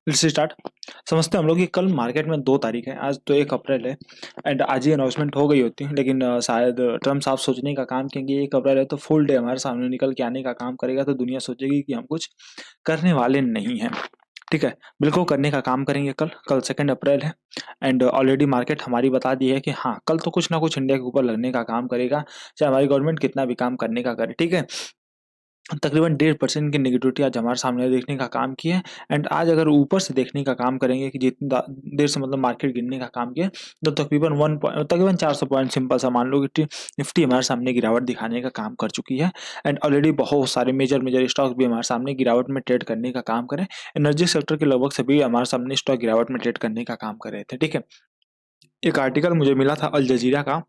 Let's start. समझते हैं हम लोग कि कल मार्केट में 2 तारीख है, आज तो 1 अप्रैल है एंड आज ही अनाउंसमेंट हो गई होती है, लेकिन शायद ट्रम्प साहब सोचने का काम करेंगे 1 अप्रैल है तो फुल डे हमारे सामने निकल के आने का काम करेगा, तो दुनिया सोचेगी कि हम कुछ करने वाले नहीं हैं। ठीक है, बिल्कुल करने का काम करेंगे। कल कल 2 अप्रैल है एंड ऑलरेडी मार्केट हमारी बता दी है कि हाँ, कल तो कुछ ना कुछ इंडिया के ऊपर लगने का काम करेगा, चाहे हमारी गवर्नमेंट कितना भी काम करने का करे। ठीक है, तकरीबन 1.5% की नेगेटिविटी आज हमारे सामने देखने का काम किया है एंड आज अगर ऊपर से देखने का काम करेंगे कि जितना देर से मतलब मार्केट गिरने का काम किया, तो तकरीबन 400 पॉइंट सिंपल सा मान लो कि निफ्टी हमारे सामने गिरावट दिखाने का काम कर चुकी है एंड ऑलरेडी बहुत सारे मेजर मेजर स्टॉक भी हमारे सामने गिरावट में ट्रेड करने का काम करें। एनर्जी सेक्टर के लगभग सभी हमारे सामने स्टॉक गिरावट में ट्रेड करने का काम कर रहे थे। ठीक है, एक आर्टिकल मुझे मिला था अल जजीरा का,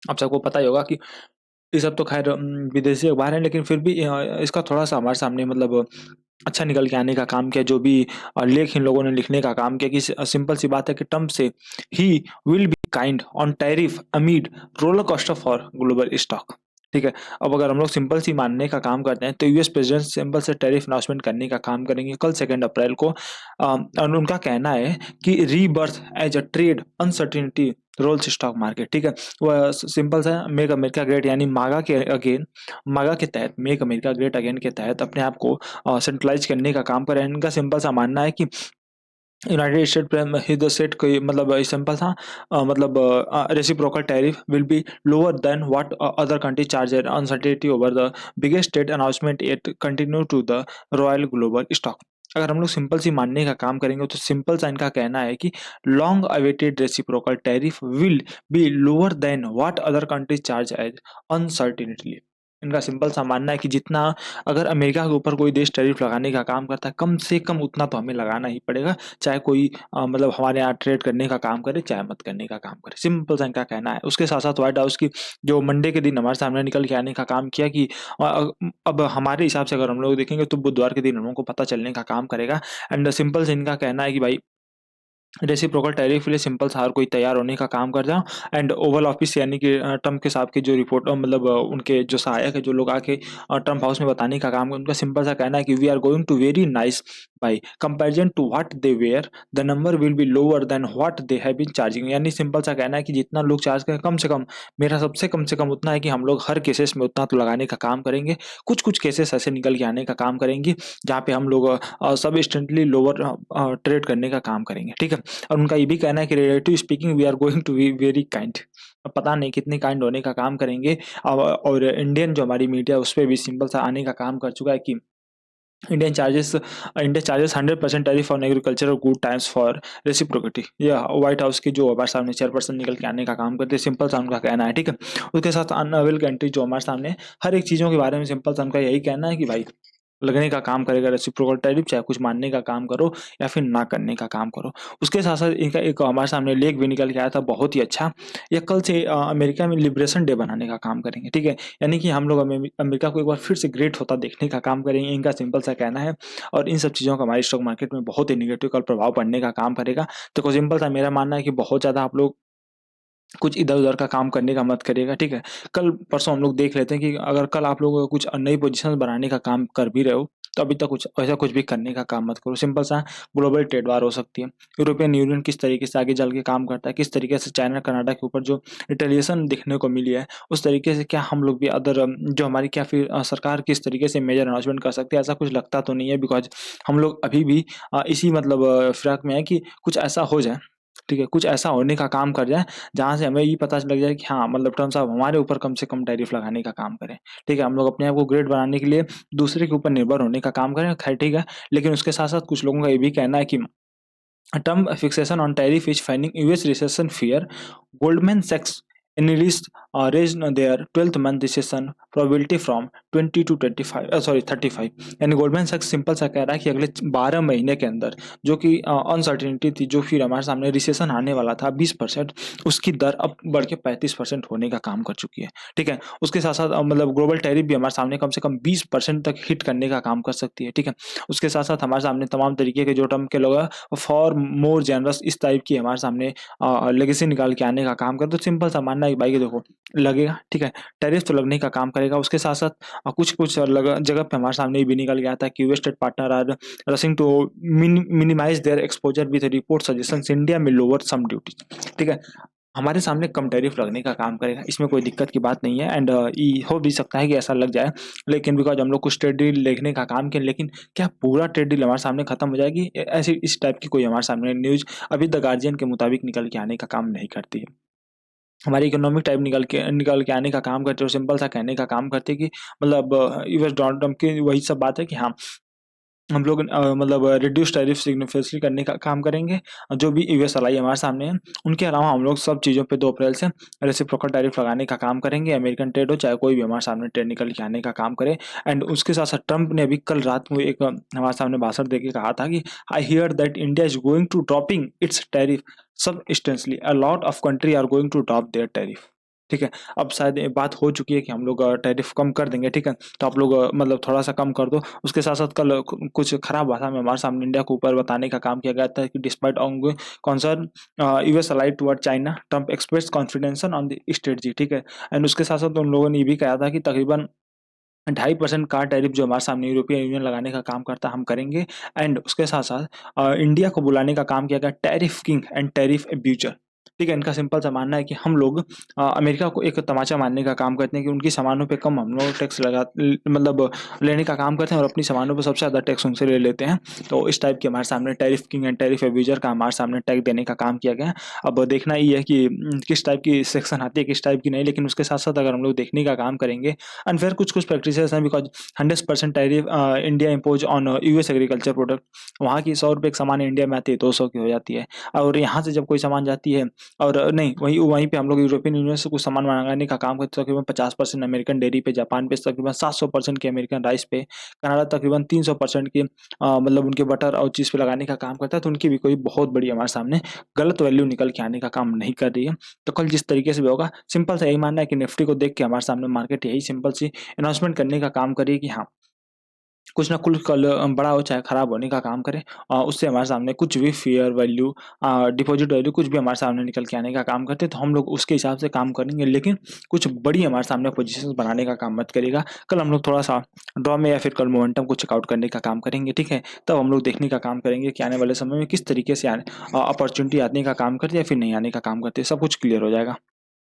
आप सबको पता ही होगा कि ये सब तो खैर विदेशी अखबार है, लेकिन फिर भी इसका थोड़ा-सा हमारे सामने मतलब अच्छा निकल के आने का काम किया। जो भी लेख इन लोगों ने लिखने का काम किया कि सिंपल सी बात है कि ट्रम्प से he will be kind on tariff amid roller coaster for global stock. ठीक है, अब अगर हम लोग सिंपल सी मानने का काम करते हैं तो यूएस प्रेसिडेंट सिंपल से टैरिफ अनाउंसमेंट करने का काम करेंगे कल 2 अप्रैल को। और उनका कहना है कि rebirth as a trade uncertainty rolls stock market. ठीक है, वह सिंपल सा मेक अमेरिका ग्रेट यानी मागा के तहत मेक अमेरिका ग्रेट अगेन के तहत अपने आप को सेंट्रलाइज करने का काम करें। इनका सिंपल सा मानना है कि यूनाइटेड स्टेट पे ही द सेट कोई मतलब सिंपल था, मतलब reciprocal tariff will be lower than what other country charge at uncertainty over the biggest state announcement it continue to the royal global stock. अगर हम लोग सिंपल सी मानने का काम करेंगे तो सिंपल सा इनका कहना है कि long awaited reciprocal tariff will be lower than what other country charge as uncertainty. इनका सिंपल सा मानना है कि जितना अगर अमेरिका के ऊपर कोई देश टैरिफ लगाने का काम करता है, कम से कम उतना तो हमें लगाना ही पड़ेगा, चाहे कोई मतलब हमारे यहाँ ट्रेड करने का काम करे चाहे मत करने का काम करे। सिंपल सा इनका कहना है। उसके साथ साथ व्हाइट हाउस की जो मंडे के दिन हमारे सामने निकल के आने का काम किया कि अब हमारे हिसाब से अगर हम लोग देखेंगे तो बुधवार के दिन हम लोगों को पता चलने का काम करेगा। एंड सिंपल से इनका कहना है कि भाई रेसिप्रोकल टैरिफ के लिए सिंपल सा हर कोई तैयार होने का काम कर जाओ। एंड ओवल ऑफिस यानी कि ट्रम्प के साहब की जो रिपोर्ट मतलब उनके जो सहायक है जो लोग आके ट्रम्प हाउस में बताने का काम, उनका सिंपल सा कहना है कि we are going to very nice by comparison to what they were the number will be lower than what they have been charging. यानी सिंपल सा कहना है कि जितना लोग चार्ज करें कम से कम, मेरा सबसे कम से कम उतना है कि हम लोग हर केसेस में उतना तो लगाने का काम करेंगे। कुछ कुछ केसेस ऐसे निकल के आने का काम करेंगे जहाँ पे हम लोग सब इंस्टेंटली लोअर ट्रेड करने का काम करेंगे। ठीक है, और उनका ये भी कहना है कि relative speaking we are going to be very kind. अब पता नहीं कितने काइंड होने का काम करेंगे। और इंडियन जो हमारी मीडिया उस पर भी सिंपल सा आने का काम कर चुका है कि India charges 100% tariff on agriculture good times for reciprocity. यह व्हाइट हाउस की जो हमारे सामने चेयरपर्सन निकल के आने का काम करते हैं, सिंपल सा उनका कहना है। ठीक है, उसके साथ अनअवेल कंट्री जो हमारे सामने हर एक चीज़ों के बारे में सिंपल सा उनका यही कहना है कि भाई लगने का काम करेगा रेसिप्रोकल टैरिफ, चाहे कुछ मानने का काम करो या फिर ना करने का काम करो। उसके साथ साथ इनका एक हमारे सामने लेख भी निकल के आया था बहुत ही अच्छा। ये कल से अमेरिका में लिबरेशन डे बनाने का काम करेंगे। ठीक है, यानी कि हम लोग अमेरिका को एक बार फिर से ग्रेट होता देखने का काम करेंगे, इनका सिंपल सा कहना है। और इन सब चीज़ों का हमारे स्टॉक मार्केट में बहुत ही निगेटिव कल प्रभाव पड़ने का काम करेगा। तो सिंपल सा मेरा मानना है कि बहुत ज़्यादा आप लोग कुछ इधर-उधर का काम करने का मत करिएगा। ठीक है, कल परसों हम लोग देख लेते हैं कि अगर कल आप लोग कुछ नई पोजीशन बनाने का काम कर भी रहे हो, तो अभी तक कुछ ऐसा कुछ भी करने का काम मत करो। सिंपल सा ग्लोबल ट्रेड वार हो सकती है। यूरोपियन यूनियन किस तरीके से आगे चल के काम करता है, किस तरीके से चाइना, कनाडा के ऊपर जो रिटेलिएशन देखने को मिली है, उस तरीके से क्या हम लोग भी अदर जो हमारी क्या फिर सरकार किस तरीके से मेजर अनाउंसमेंट कर सकती है, ऐसा कुछ लगता तो नहीं है। बिकॉज़ हम लोग अभी भी इसी मतलब फिराक में है कि कुछ ऐसा हो जाए, ठीक है, कुछ ऐसा होने का काम कर जाए जहाँ से हमें ये पता लग जाए कि हाँ, मतलब ट्रम्प साहब हमारे ऊपर कम से कम टैरिफ लगाने का काम करें। ठीक है, हम लोग अपने आप को ग्रेट बनाने के लिए दूसरे के ऊपर निर्भर होने का काम करें, खैर ठीक है। लेकिन उसके साथ-साथ कुछ लोगों का ये भी कहना है कि Trump fixation on tariff is feigning US recession fear. Goldman Sachs analysts raised their 12th month recession probability from 20 to 25 sorry 35। यानी गोल्डमैन सैक्स सिंपल सा कह रहा है कि अगले 12 महीने के अंदर जो कि अनसर्टिनिटी थी, जो फिर हमारे सामने रिसेशन आने वाला था 20%, उसकी दर अब बढ़ के 35% होने का काम कर चुकी है। ठीक है, उसके साथ साथ मतलब ग्लोबल टैरिफ भी हमारे सामने कम से कम 20% तक हिट करने का काम कर सकती है। ठीक है, उसके साथ साथ हमारे सामने तमाम तरीके के जो ट्रम्प के लोग फॉर मोर जनरस इस टाइप की हमारे सामने लेगेसी निकाल के आने का काम करते। तो सिंपल सा मानना मानना है कि भाई कि देखो लगेगा, ठीक है, टैरिफ तो लगने का काम करेगा। उसके साथ साथ कुछ कुछ जगह पे हमारे सामने ये भी निकल गया था कि US state partner are rushing to minimise their exposure with report suggestions India में लोअर सम ड्यूटी, ठीक है, हमारे सामने कम टैरिफ लगने का काम करेगा। इसमें कोई दिक्कत की बात नहीं है एंड हो भी सकता है कि ऐसा लग जाए, लेकिन बिकॉज हम लोग कुछ ट्रेड डील देखने का काम किया, लेकिन क्या पूरा ट्रेड डील हमारे सामने खत्म हो जाएगी, ऐसी इस टाइप की कोई हमारे सामने न्यूज अभी द गार्जियन के मुताबिक निकल के आने का काम नहीं करती है। हमारी इकोनॉमिक टाइप निकल के आने का काम करते हैं और सिंपल सा कहने का काम करते हैं कि मतलब यूएस डोनाल्ड ट्रम्प की वही सब बात है कि हाँ हम लोग मतलब रिड्यूस टैरिफ सिग्निफिकेंटली करने का काम करेंगे। जो भी यूएस अलाई हमारे सामने है, उनके अलावा हम लोग सब चीज़ों पे 2 अप्रैल से रेसिप्रोकल टैरिफ लगाने का काम करेंगे। अमेरिकन ट्रेड हो चाहे कोई भी हमारे सामने ट्रेड निकल के आने का काम करे। एंड उसके साथ साथ ट्रंप ने अभी कल रात को एक हमारे सामने भाषण देके कहा था कि I hear that India is going to dropping its tariff substantially, a lot of country are going to drop their tariff, ठीक है। अब शायद ये बात हो चुकी है कि हम लोग टैरिफ कम कर देंगे, ठीक है, तो आप लोग मतलब थोड़ा सा कम कर दो। उसके साथ साथ कल कुछ खराब भाषा में हमारे सामने इंडिया को ऊपर बताने का काम किया गया था कि despite ongoing concern US allied toward China, Trump express confidence on the strategy, ठीक है। एंड उसके साथ साथ उन लोगों ने ये भी कहा था कि तकरीबन 2.5% कार टैरिफ जो हमारे सामने यूरोपियन यूनियन लगाने का काम करता है हम करेंगे। एंड उसके साथ साथ इंडिया को बुलाने का काम किया गया tariff king and tariff abuser, ठीक है। इनका सिंपल सा मानना है कि हम लोग अमेरिका को एक तमाचा मारने का काम करते हैं कि उनकी सामानों पे कम हम लोग टैक्स मतलब लेने का काम करते हैं और अपनी सामानों पे सबसे ज़्यादा टैक्स उनसे ले लेते हैं। तो इस टाइप के हमारे सामने tariff king and tariff abuser का हमारे सामने टैग देने का काम किया गया है। अब देखना ये है कि किस टाइप की सेक्शन आती है किस टाइप की नहीं, लेकिन उसके साथ साथ अगर हम लोग देखने का काम करेंगे अनफेयर कुछ कुछ प्रैक्टिसेस हैं, because 100% tariff India impose on US agriculture product. वहाँ की 100 रुपये की सामान इंडिया में आती है 200 की हो जाती है। और यहाँ से जब कोई सामान जाती है और नहीं वहीं वहीं पे हम लोग यूरोपियन यूनियन से कुछ सामान मंगाने का काम करते हैं, तकरीबन 50% अमेरिकन डेयरी पे, जापान पे तकरीबन 700% के अमेरिकन राइस पे, कनाडा तकरीबन 300% के मतलब उनके बटर और चीज़ पे लगाने का काम करता है। तो उनकी भी कोई बहुत बड़ी हमारे सामने गलत वैल्यू निकल के आने का काम नहीं कर रही है। तो कल जिस तरीके से भी होगा, सिंपल सा यही मानना है कि निफ्टी को देख के हमारे सामने मार्केट यही सिंपल सी अनाउंसमेंट करने का काम करिए कि हाँ कुछ ना कुछ कल बड़ा हो चाहे खराब होने का काम करे। उससे हमारे सामने कुछ भी फेयर वैल्यू, डिपॉजिट वैल्यू कुछ भी हमारे सामने निकल के आने का काम करते तो हम लोग उसके हिसाब से काम करेंगे, लेकिन कुछ बड़ी हमारे सामने पोजीशंस बनाने का काम मत करिएगा। कल हम लोग थोड़ा सा ड्रॉ में या फिर कल मोमेंटम को चेकआउट करने का काम करेंगे, ठीक है। तब हम लोग देखने का काम करेंगे कि आने वाले समय में किस तरीके से अपॉर्चुनिटी आने का काम करती है या फिर नहीं आने का काम करती है, सब कुछ क्लियर हो जाएगा।